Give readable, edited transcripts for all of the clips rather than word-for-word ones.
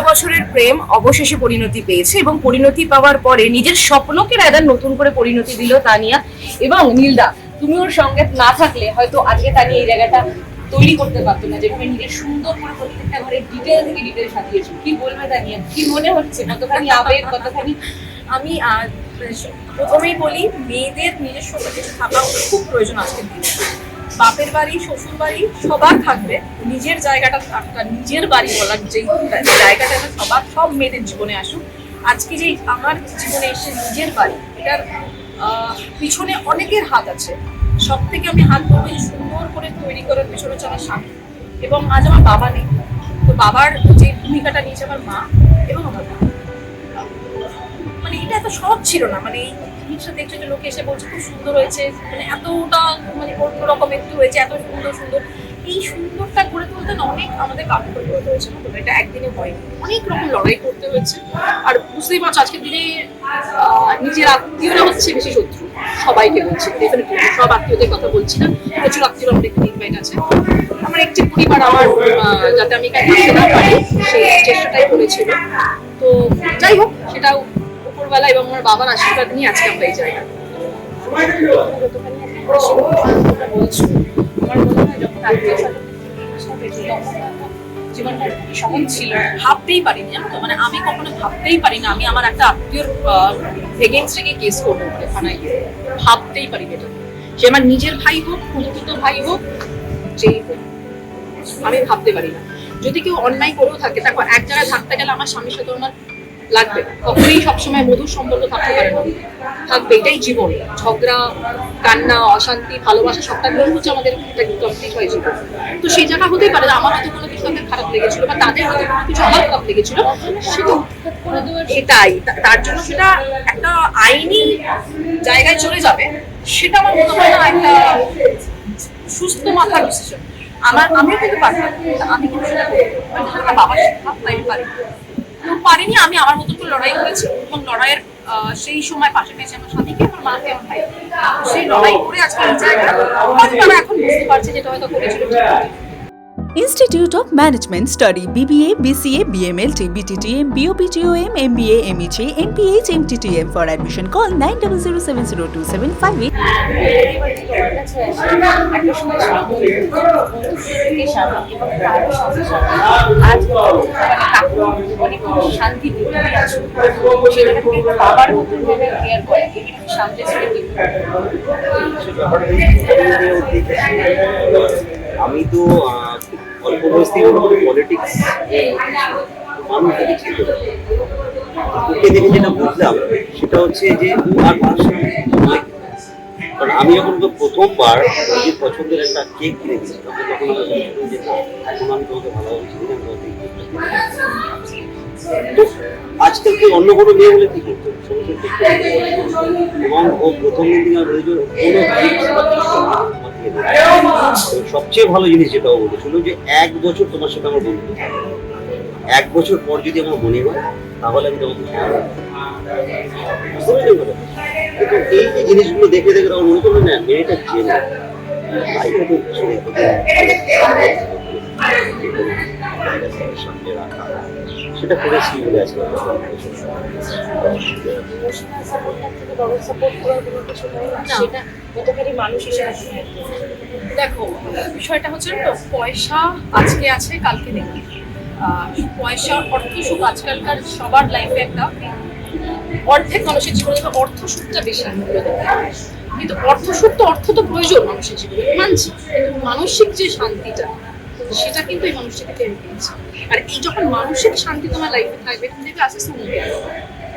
বছরের প্রেম অবশেষে পরিণতি পেয়েছে এবং পরিণতি পাওয়ার পরে নিজের স্বপ্নকে রাদার নতুন করে পরিণতি দিল তানিয়া। এবং নীলদা, তুমি ওর সঙ্গে না থাকলে হয়তো আজকে তানিয়া এই জায়গাটা তৈরি করতে পারতো না, যেভাবে নিজের সুন্দর করে প্রত্যেকটা ঘরের ডিটেল থেকে ডিটেল সাজিয়েছো। কি বলবে তানিয়া, কি মনে হচ্ছে, কতখানি আবেগ, কতখানি? আমি প্রথমেই বলি, মেয়েদের নিজস্ব কিছু থাকা খুব প্রয়োজন আজকের দিনে। বাপের বাড়ি, শ্বশুর বাড়ি সবার থাকবে, নিজের জায়গাটা থাকবে, নিজের বাড়ি বলার যেই জায়গাটা সব মেয়েদের জীবনে আসুক। আজকে যে আমার জীবনে এসে নিজের বাড়ি, এটার পিছনে অনেকের হাত আছে। সব থেকে আমি হাত ধরবো যে সুন্দর করে তৈরি করার পেছনে হচ্ছে আমার স্বামী। এবং আজ আমার বাবা নেই, তো বাবার যে ভূমিকাটা নিয়েছে আমার মা এবং আমার বাবা। মানে এটা এত সহজ ছিল না, মানে এই জিনিসটা দেখছে যে লোকে এসে বলছে খুব সুন্দর হয়েছে, মানে এতটা মানে অন্যরকম একটু হয়েছে, এত সুন্দর সুন্দর। এই সুন্দরটা গড়ে তুলতে না অনেক আমাদের কাজ করতে হয়েছে, না এটা একদিনে হয়নি, অনেক রকম লড়াই করতে হয়েছে। আর বুঝতেই পারছো আজকের দিনে নিজের আত্মীয়রা হচ্ছে বেশি শত্রু, সবাইকে বলছি, ডেফিনেটলি সব আত্মীয়দের কথা বলছি না, প্রচুর আত্মীয় আমাদের এখানে ইনভাইট আছে। আমার একটি পরিবার আমার যাতে আমি এখানে থাকতে না পারি সেই চেষ্টাটাই করেছিল। তো যাই হোক, সেটাও উপরবেলা এবং আমার বাবার আশীর্বাদ নিয়ে আজকে আমরা এই জায়গা বলছো। আমার মনে হয় যখন আত্মীয় জীবনটা সহজ ছিল, ভাবতেই পারিনি, জানো তো, মানে আমি কখনো ভাবতেই পারি না আমি আমার একটা আত্মীয়র এগেইনস্টে গিয়ে কেস করবো থানায় গিয়ে, ভাবতেই পারি এটা। সে আমার নিজের ভাই হোক, প্রকৃত ভাই হোক, যেই হোক, আমি ভাবতে পারি না। যদি কেউ অন্যায় করেও থাকে, তারপর এক জায়গায় থাকতে গেলে আমার স্বামীর সাথে আমার লাগবে, কখনোই সবসময় মধুর সম্পর্ক থাকতে পারে না, থাকবে, এটাই জীবন। ঝগড়া, কান্না, অশান্তি, ভালোবাসা সবটা মিলে হচ্ছে আমাদের কমপ্লিট হয়ে জীবন। তো সেই জায়গা হতেই পারে আমার হয়তো কোনো কিছু তাদের খারাপ লেগেছিল বা তাদের হয়তো কোনো কিছু আমার খারাপ লেগেছিল, সেটা এটাই, তার জন্য সেটা একটা আইনি জায়গায় চলে যাবে, সেটা আমার মনে হয় না একটা সুস্থ মাথার ডিসিশন। আমিও কিন্তু পারতাম, আমি কিন্তু সেটা বাবার তাই পারি পারিনি। আমি আমার মতো করে লড়াই করেছি এবং লড়াইয়ের সেই সময় পাশে পেয়েছি আমার স্বামীকে, আমার মাকে, আমার ভাই। সেই লড়াই করে আজকে এই জায়গায় তারা এখন বুঝতে পারছে যেটা হয়তো করেছিল। Institute of Management Study BBA, BCA, BMLT, BTTM, BOPTOM, MBA, MEG, MPH, MTTM. For admission call 90070275. শান্তি বাবার মতন কেয়ার করে সামনে আমি তো অল্প বয়স থেকে পলিটিক্স ওকে দেখে যেটা বুঝলাম সেটা হচ্ছে যে আর কারণ আমি যখন তো প্রথমবার নিজের পছন্দের একটা কেক কিনে দিয়েছিলাম, তখন এখন আমি তোমাকে ভালোবাসি আজকাল কি অন্য কোনো মেয়ে হলে কি করতো, এবং ও প্রথম দিন সবচেয়ে ভালো জিনিস যেটা ও বলেছিল যে 1 বছর তোমার সাথে আমার বন্ধু, 1 বছর পর যদি আমার মনে হয় তাহলে আমি তোমাকে এই যে জিনিসগুলো দেখে দেখে আমার মনে করলো না মেয়েটা চেনে সেটা করেছি বলে আছে। দেখো, বিষয়টা হচ্ছে তো, পয়সা আজকে আছে কালকে নেই। পয়সা, অর্থ সুখ আজকালকার সবার লাইফে একটা অর্ধেক মানুষের জীবনে অর্থ সুখটা বেশি মূল্য দেয়, কিন্তু অর্থ তো প্রয়োজন মানুষের জীবনে, মানছি, কিন্তু মানসিক যে শান্তিটা সেটা কিন্তু এই মানুষটাকে টেনে পেয়েছে। আর এই যখন মানসিক শান্তি তোমার লাইফে থাকবে, তুমি দেখবে আস্তে আস্তে উন্নতি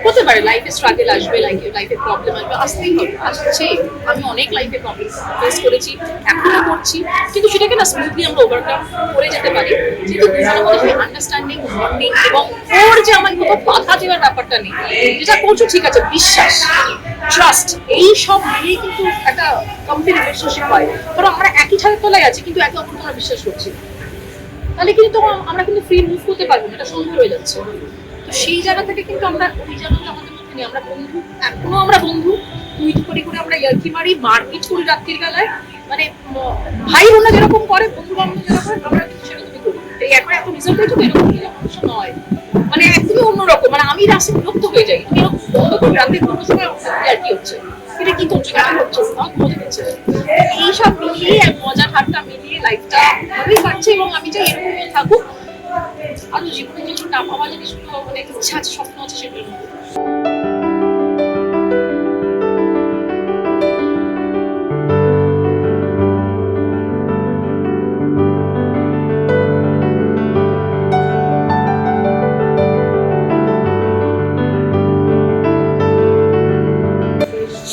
হতে পারে। লাইফে স্ট্রাগল আসবে, লাইফে প্রবলেম আসবে, আসতেই হবে, আসছে। আমি অনেক লাইফে প্রবলেম ফেস করেছি, এখনো করছি, কিন্তু সেটাকে না স্মুথলি আমরা ওভারকাম করে যেতে পারি, যেহেতু দুজনের মধ্যে সেই আন্ডারস্ট্যান্ডিং, বন্ডিং, এবং ওর যে আমার কোনো বাধা দেওয়ার ব্যাপারটা নেই, যেটা করছো ঠিক আছে, বিশ্বাস, ট্রাস্ট, এই সব নিয়েই কিন্তু একটা কমপ্লিট রিলেশনশিপ হয়। কারণ আমরা একই ছাদের তলায় আছি কিন্তু একে অপরকে আমরা বিশ্বাস করছি, তাহলে কিন্তু আমরা কিন্তু ফ্রি মুভ করতে পারবো না, এটা সম্ভব হয়ে যাচ্ছে। তো সেই জায়গা থেকে কিন্তু আমরা ওই জায়গাটা আমাদের মানে আমরা বন্ধু, এখনো আমরা বন্ধু। টুইট করে করে আমরা ইয়ার্কি মারি, মারপিট করি রাত্রির বেলায়। মানে ভাই বোনরা যেরকম করে, বন্ধু বান্ধব যেরকম আমরা সেরকমই করি। এই এখন এত রিজাল্ট হয়েছে এরকম মানুষ নয়, মানে একদমই অন্যরকম। মানে আমি রাস্তায় বিরক্ত হয়ে যাই, তুমি এরকম বন্ধ করে রাত্রে কোনো সময় ইয়ার্কি হচ্ছে, এটা কি করছো, কেন করছো, আমার মজা হচ্ছে। এইসব মিলিয়ে মজা ঠাট্টা মিলিয়ে লাইফটা ভালোই কাটছে এবং আমি চাই এরকমই থাকুক। আরো জীবনে কিছু না পাওয়া যায়, কিছু মানে ইচ্ছা আছে, স্বপ্ন আছে, সেগুলো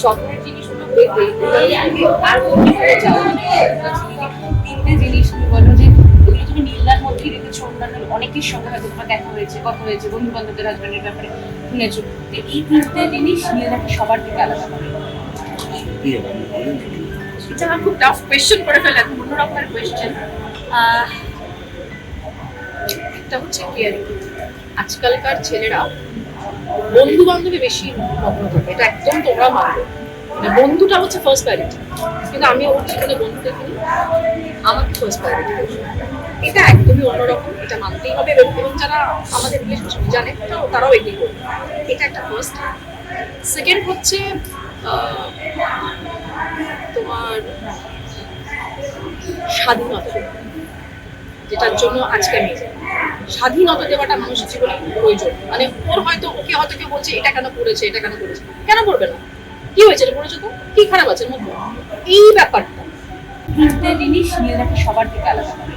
স্বপ্নের জিনিসগুলো দেখে আর কি হয়ে যাও, তিনটে জিনিস তুমি বলো যে এগুলো তুমি নীলদার মধ্যেই রেখেছো, অন্যান্য অনেকের সঙ্গে হয়তো তোমার দেখা হয়েছে, কথা হয়েছে, বন্ধু বান্ধবদের হাজবেন্ডের ব্যাপারে শুনেছো, তো এই তিনটে জিনিস নীলদাকে সবার থেকে আলাদা করে। এটা আমার খুব টাফ কোয়েশ্চেন করে ফেলে, অন্য রকমের কোয়েশ্চেন। একটা হচ্ছে কেয়ারিং। আজকালকার ছেলেরা বন্ধু বান্ধবে বেশি মগ্ন থাকে, এটা একদম তোমরা মানবে। মানে বন্ধুটা হচ্ছে ফার্স্ট প্রায়োরিটি, কিন্তু আমি ওর জীবনে বন্ধু দেখিনি, আমাকে ফার্স্ট প্রায়োরিটি। এটা একদমই অন্যরকম, এটা মানতেই হবে। এবং যারা আমাদের রিলেশনশিপ জানে তারাও এগিয়ে করবে। এটা একটা ফার্স্ট। সেকেন্ড হচ্ছে তোমার স্বাধীনতা, যেটার জন্য আজকে আমি স্বাধীনতা দেওয়াটা মানুষের জীবনে প্রয়োজন। মানে ওর হয়তো ওকে হয়তো কেউ বলছে এটা কেন করেছে, এটা কেন করেছে, কেন করবে না, কি হয়েছে এটা করেছো তো, কি খারাপ আছে এর মধ্যে, এই ব্যাপারটা। তিনটে জিনিস নীলদাকে সবার থেকে আলাদা করে।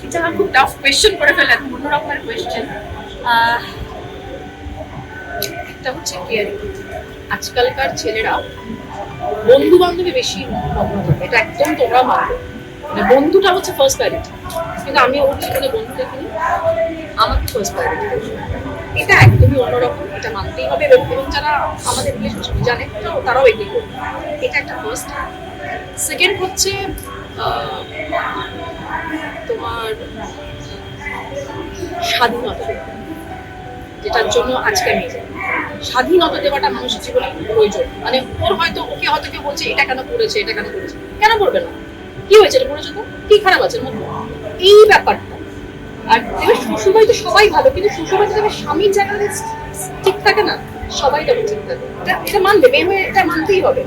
এটা আমার খুব টাফ কোয়েশ্চেন করে ফেলে, অন্য রকমের কোয়েশ্চেন। একটা হচ্ছে কেয়ারিং। আজকালকার ছেলেরা বন্ধু বান্ধবে বেশি মগ্ন থাকে, এটা একদম তোমরা মানবে। মানে বন্ধুটা হচ্ছে ফার্স্ট প্রায়োরিটি, কিন্তু আমি ওর জীবনে বন্ধু দেখিনি, আমাকে ফার্স্ট প্রায়োরিটি। এটা একদমই অন্যরকম, এটা মানতেই হবে। এবং যারা আমাদের রিলেশনশিপ জানে তারাও এগিয়ে করবে। এটা একটা ফার্স্ট। সেকেন্ড হচ্ছে তোমার স্বাধীনতা, যেটার জন্য আজকে আমি স্বাধীনতা দেওয়াটা মানুষের জীবনে প্রয়োজন। মানে ওর হয়তো ওকে হয়তো কেউ বলছে এটা কেন করেছে, এটা কেন করেছে, কেন করবে না, কি হয়েছে এটা করেছো তো, কি খারাপ আছে এর মধ্যে, এই ব্যাপারটা। আর দেখবে শ্বশুরবাড়ি তো সবাই ভালো, কিন্তু শ্বশুরবাড়িতে দেখবে স্বামীর জায়গাটা ঠিক থাকে না, সবাই তখন ঠিক থাকে। এটা মানবে, মেয়ে হয়ে এটা মানতেই হবে,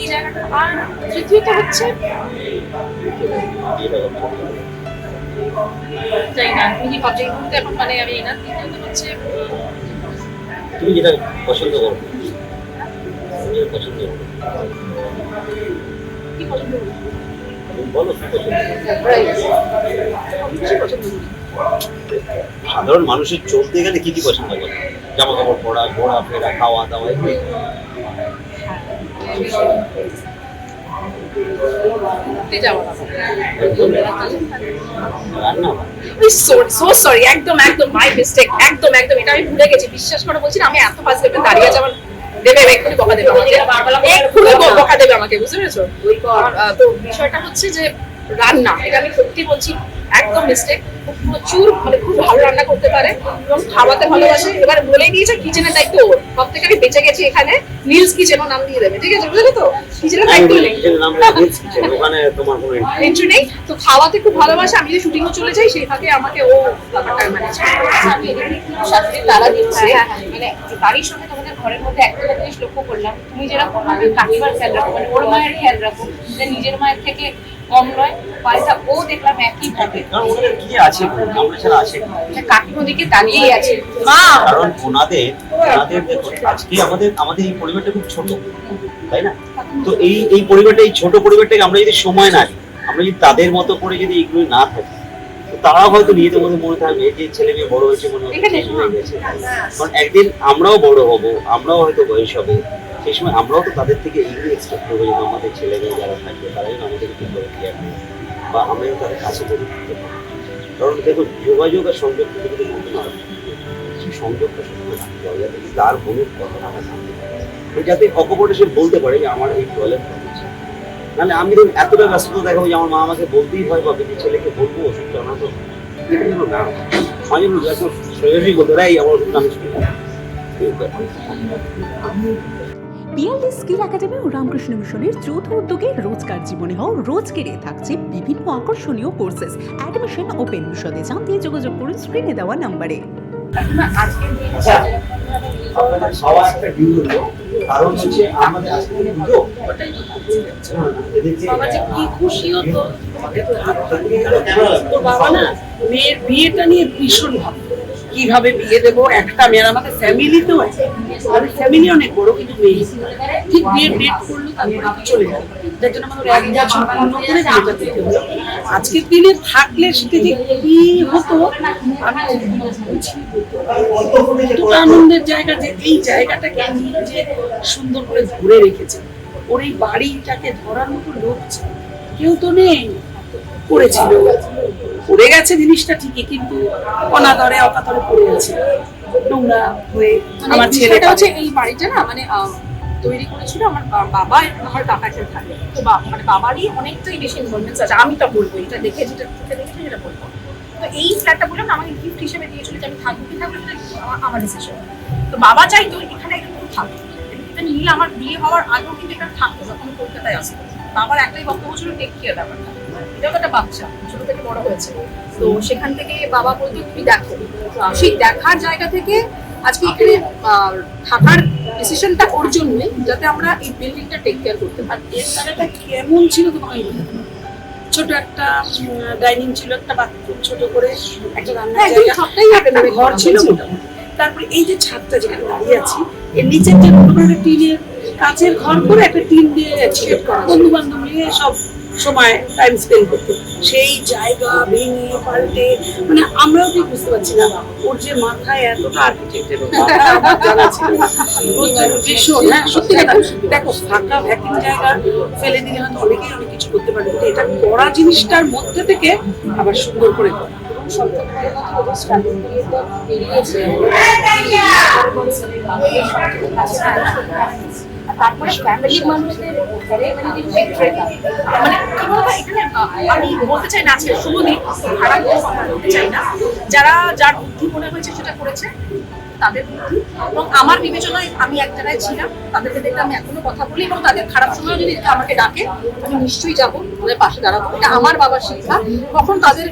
এই জায়গাটা। আর তৃতীয়ত হচ্ছে জানি না তুমি কি ভাবছো এই মুহূর্তে এখন, মানে আমি না। তৃতীয়ত হচ্ছে তুমি যেটা পছন্দ করো, তুমি যেটা পছন্দ করো, কি পছন্দ করি, তুমি বলো কি পছন্দ করো। কিছু পছন্দ করি। সাধারণ মানুষের চলতে গেলে কি কি পছন্দ করে? জামা কাপড় পরা, ঘোরাফেরা, খাওয়া দাওয়া, এগুলো ঘুরতে যাওয়া না, রান্না সো সরি, একদম একদম মাই মিস্টেক, একদম একদম এটা আমি ভুলে গেছি। বিশ্বাস করে বলছি না, আমি এত ফার্স্ট লেভেলে দাঁড়িয়ে যাবার দেবে, এক্ষুনি বকা দেবে আমাকে, এক্ষুনি বকা দেবে আমাকে, বুঝতে পেরেছো? তো বিষয়টা হচ্ছে যে রান্না, এটা আমি সত্যি বলছি একদম মিস্টেক। প্রচুর মানে খুব ভালো রান্না করতে পারে এবং খাওয়াতে ভালোবাসে। এবার বলেই দিয়েছে কিচেনের দায়িত্ব ওর, সব থেকে আমি বেঁচে গেছি এখানে, নীলস কিচেনও নাম দিয়ে দেবে, ঠিক আছে? বুঝলে তো, কিচেনের দায়িত্ব নেই, ওখানে তোমার কোনো এন্ট্রি নেই। তো খাওয়াতে খুব ভালোবাসে, আমি যদি শুটিংও চলে যাই সেই ফাঁকে আমাকে ও ব্যাপারটা ম্যানেজ করে। আমি এদিকে একটু শাশুড়ি তারা দিচ্ছে, মানে বাড়ির সঙ্গে তোমাদের ঘরের মধ্যে একটা জিনিস লক্ষ্য করলাম, তুমি যেরকম আমি কাকিমার খেয়াল রাখো, মানে ওর মায়ের খেয়াল রাখো, যে নিজের মায়ের থেকে কম নয়, পাল্টা ও দেখলাম একই ভাবে, কারণ ওদের কি আছে, আমরা ছাড়া আছে কি? কাকিমার দিকে তাকিয়েই আছে মা। কারণ ওনাদের দেখো, আজকে আমাদের এই পরিবারটা খুব ছোট, তাই না? তো এই পরিবারটা, এই ছোট পরিবারটাকে আমরা যদি সময় না দিই, আমরা যদি তাদের মতো করে যদি এগুলো না থাকি, তো তারাও হয়তো নিজেদের মধ্যে মনে থাকবে যে ছেলে মেয়ে বড় হয়েছে, মনে হচ্ছে শেষ হয়ে গেছে। কারণ একদিন আমরাও বড় হব, আমরাও হয়তো বয়স হবে, সেই সময় আমরাও তো তাদের থেকে এইগুলো এক্সপেক্ট করবো যে আমাদের ছেলে মেয়ে যারা থাকবে তারা যেন আমাদের ঠিক করে কেয়ার নেয়, বা আমরা যেন তাদের কাছে করে দিতে পারি। কারণ দেখুন, যোগাযোগ আর সংযোগ কিন্তু বলতে না, সেই সংযোগটা সবসময় রাখতে হবে, যাতে তার মনের কথাটা আমরা জানতে পারি, যাতে অকপটে সে বলতে পারে যে আমার এই টয়লেট হচ্ছে। নাহলে আমি ধরুন এতটা ব্যস্ততা দেখাবো যে আমার মা আমাকে বলতেই ভয় পাবে যে ছেলেকে বলবো ওষুধ জানা, তো এটা যেন না, মাঝে একদম সুস্থ সরাসরি বলতে পারে এই আমার গান শুনে। পিএলডি স্কিল একাডেমি ও রামকৃষ্ণ মিশনের যৌথ উদ্যোগে রোজকার জীবনে হও রোজকেরে থাকছে বিভিন্ন আকর্ষণীয় কোর্সেস। Admission open. বিশদে জানতে যোগাযোগ করুন স্ক্রিনে দেওয়া নম্বরে। আজকের দিন আচ্ছা, আপনাদের খাওয়া একটা ডিউ হলো, কারণ হচ্ছে আমাদের আজকে পুজো। বাবা যে কি খুশি হতো, ক্যামেরা তোর বাবা না মেয়ের বিয়েটা নিয়ে ভীষণ ভাবতো কিভাবে বিয়ে দেবো। একটা মেয়ের আমাদের ফ্যামিলিতেও আছে, আমাদের ফ্যামিলি অনেক বড়, কিন্তু মেয়ে ঠিক বিয়ের ডেট করলো তারপরে চলে গেল, যার জন্য আমাদের 1 বছর পূর্ণ করে বিয়েটা দিতে হলো। আজকের দিনে থাকলে সেটা যে কি হতো আমি বলছি। কতটা আনন্দের জায়গা যে এই জায়গাটাকে নিজে সুন্দর করে ধরে রেখেছে। ওর এই বাড়িটাকে ধরার মতো লোক ছিল, কেউ তো নেই। পড়েছিল, পড়ে গেছে জিনিসটা ঠিকই, কিন্তু অনাদরে অকাতরে পড়ে আছে, নোংরা হয়ে। আমার ছেলেটা হচ্ছে এই বাড়িটা না মানে তৈরি করেছিল আমার বাবা এবং আমার কাকাকে থাকে। তো মানে বাবারই অনেকটাই বেশি ইনভলভমেন্ট আছে। আমি তো বলবো এটা দেখে, যেটা চোখে দেখেছি সেটা বলবো। তো এই ফ্ল্যাটটা বললাম আমাকে গিফট হিসেবে দিয়েছিল, যে আমি থাকবো কি থাকবো সেটা আমার ডিসিশন। তো বাবা চাইতো এখানে একটু থাকতো, এটা নীল আমার বিয়ে হওয়ার আগেও কিন্তু এখানে থাকতো যখন কলকাতায় আসতো। বাবার একটাই বক্তব্য ছিল টেক কেয়ার ব্যাপারটা। এটাও তো একটা বাচ্চা, ছোট থেকে বড় হয়েছে। তো সেখান থেকে বাবা বলতো তুমি দেখো, সেই দেখার জায়গা থেকে আজকে এখানে থাকার ডিসিশনটা ওর জন্যই, যাতে আমরা এই বিল্ডিংটা টেক কেয়ার করতে পারি। এর জায়গাটা কেমন ছিল তোমাকে ছোট একটা ডাইনিং ছিল, একটা বাথরুম, ছোট করে একটা রান্নার হ্যাঁ, জায়গা, সবটাই একটা ঘর ছিল মোটামুটি। তারপরে এই যে ছাদটা যেখানে দাঁড়িয়ে আছি, এর নিচের যে একটা টিনের কাঁচের ঘর করে একটা টিন দিয়ে শেড করা, বন্ধু বান্ধব নিয়ে সব সময় টাইম স্পেন্ড করতো। সেই জায়গা ভেঙে পাল্টে, মানে আমরাও ঠিক বুঝতে পারছি না ওর যে মাথায় এতটা আর্কিটেক্টের জানা ছিল। ভীষণ, হ্যাঁ সত্যি কথা। দেখো ফাঁকা ভ্যাকিং জায়গা ফেলে দিলে হয়তো অনেকেই অনেক কিছু করতে পারে, কিন্তু এটা করা জিনিসটার মধ্যে থেকে আবার সুন্দর করে করা। তারপরে ফ্যামিলির মানুষদের মানে কি বলবো, এখানে আমি বলতে চাই না আজকে শুভ দিন, খারাপ কোনো কথা বলতে চাই না। যার বুদ্ধি মনে হয়েছে সেটা করেছে, তাদের বুদ্ধি। এবং আমার বিবেচনায় আমি এক জায়গায় ছিলাম, তাদেরকে দেখে আমি এখনো কথা বলি, এবং তাদের খারাপ সময় যদি আমাকে ডাকে আমি নিশ্চয়ই যাবো, ওদের পাশে দাঁড়াবো। এটা আমার বাবার শিক্ষা। কখন তাদের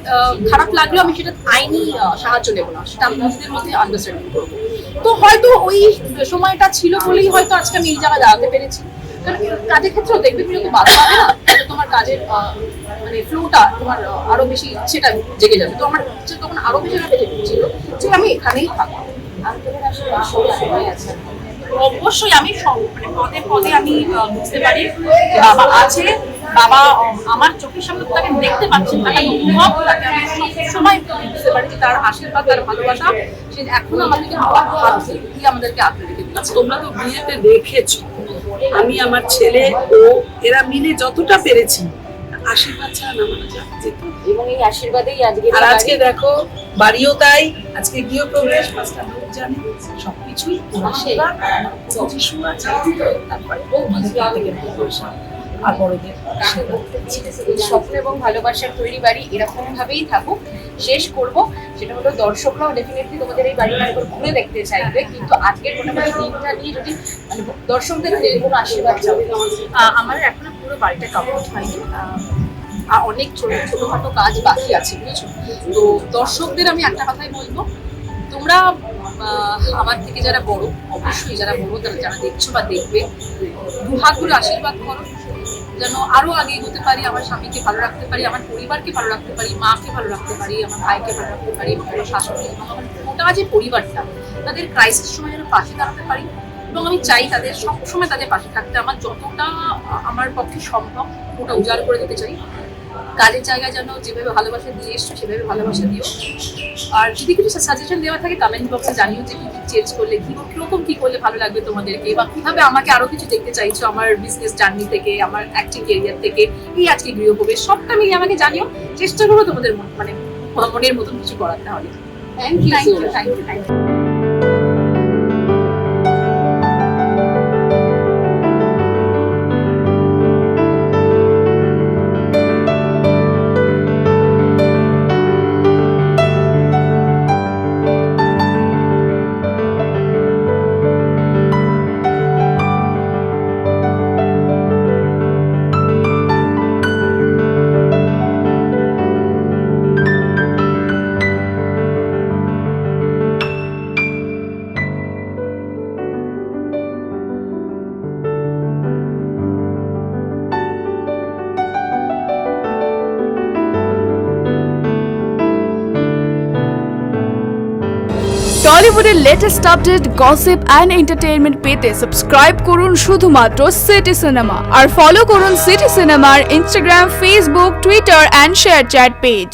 খারাপ লাগলেও আমি সেটা আইনি সাহায্য নেবো না, সেটা আমি নিজেদের মধ্যে আন্ডারস্ট্যান্ডিং করবো। তো হয়তো ওই সময়টা ছিল বলেই হয়তো আজকে আমি এই জায়গায় দাঁড়াতে পেরেছি। কারণ কাজের ক্ষেত্রেও দেখবে তুমি যত বাধা পাবে না, তত তোমার কাজের মানে ফ্লোটা তোমার আরো বেশি সেটা জেগে যাবে। তো আমার হচ্ছে তখন আরো বেশি ছিল যে আমি এখানেই থাকবো। অবশ্যই আমি মানে পদে পদে আমি বুঝতে পারি বাবা আছে, বাবা আমার চোখের সামনে তাকে দেখতে পাচ্ছি, তাকে অনুভব, তাকে আমি সবসময় বুঝতে পারি যে তার আশীর্বাদ, তার ভালোবাসা সে এখনো আমাদেরকে হাত দিয়ে আমাদেরকে আঁকড়ে রেখে দিচ্ছে। তোমরা তো বিয়েতে দেখেছো, আমি আমার ছেলে ও এরা মিলে যতটা পেরেছি, আশীর্বাদ ছাড়া নামানো যেত। এবং এই আশীর্বাদেই আজকে আর আজকে দেখো বাড়িও তাই, আজকে গৃহ প্রবেশ, 5টা লোক জানে, সবকিছুই আশীর্বাদ। যিশু আছে, তারপরে আর বড়দের স্বপ্ন এবং ভালোবাসার তৈরি বাড়ি এরকম ভাবেই থাকুক। শেষ করব সেটা হলো, দর্শকরাও ডেফিনেটলি তোমাদের এই বাড়িটা একবার ঘুরে দেখতে চাইবে, কিন্তু আজকের মোটামুটি দিনটা নিয়ে যদি মানে দর্শকদের কোনো আশীর্বাদ চাবে। আমার এখনো পুরো বাড়িটা কমপ্লিট হয়নি, আর অনেক ছোটখাটো কাজ বাকি আছে, বুঝেছো? তো দর্শকদের আমি একটা কথাই বলবো, তোমরা আমার থেকে যারা বড়, অবশ্যই যারা বড়, যারা দেখছো বা দেখবে, দুহাত ধরে আশীর্বাদ করো যেন আরো আগে এগোতে পারি, আমার স্বামীকে ভালো রাখতে পারি, আমার পরিবারকে ভালো রাখতে পারি, মাকে ভালো রাখতে পারি, আমার ভাইকে ভালো রাখতে পারি, এবং আমার শাশুড়ি এবং আমার গোটা যে পরিবারটা, তাদের ক্রাইসিস সময় যেন পাশে দাঁড়াতে পারি। এবং আমি চাই তাদের সবসময় তাদের পাশে থাকতে, আমার যতটা আমার পক্ষে সম্ভব ওটা উজাড় করে দিতে চাই। কাজের জায়গায় যেন যেভাবে ভালোবাসা দিয়ে এসছো সেভাবে ভালোবাসা দিও। আর যদি কিছু সাজেশন দেওয়া থাকে কমেন্ট বক্সে জানিও, যে কি চেঞ্জ করলে কিরকম কি করলে ভালো লাগবে তোমাদেরকে, বা কিভাবে আমাকে আরো কিছু দেখতে চাইছো আমার বিজনেস জার্নি থেকে, আমার অ্যাক্টিং ক্যারিয়ার থেকে, এই আজকে গৃহপ্রবেশ, সবটা মিলিয়ে আমাকে জানিও। চেষ্টা করবো তোমাদের মানে মনের মতন কিছু করার। তাহলে থ্যাংক ইউ। টলিউডের latest update, gossip and entertainment পেতে সাবস্ক্রাইব করুন শুধুমাত্র সিটি সিনেমা আর ফলো করুন সিটি সিনেমার Instagram, Facebook, Twitter and ShareChat page.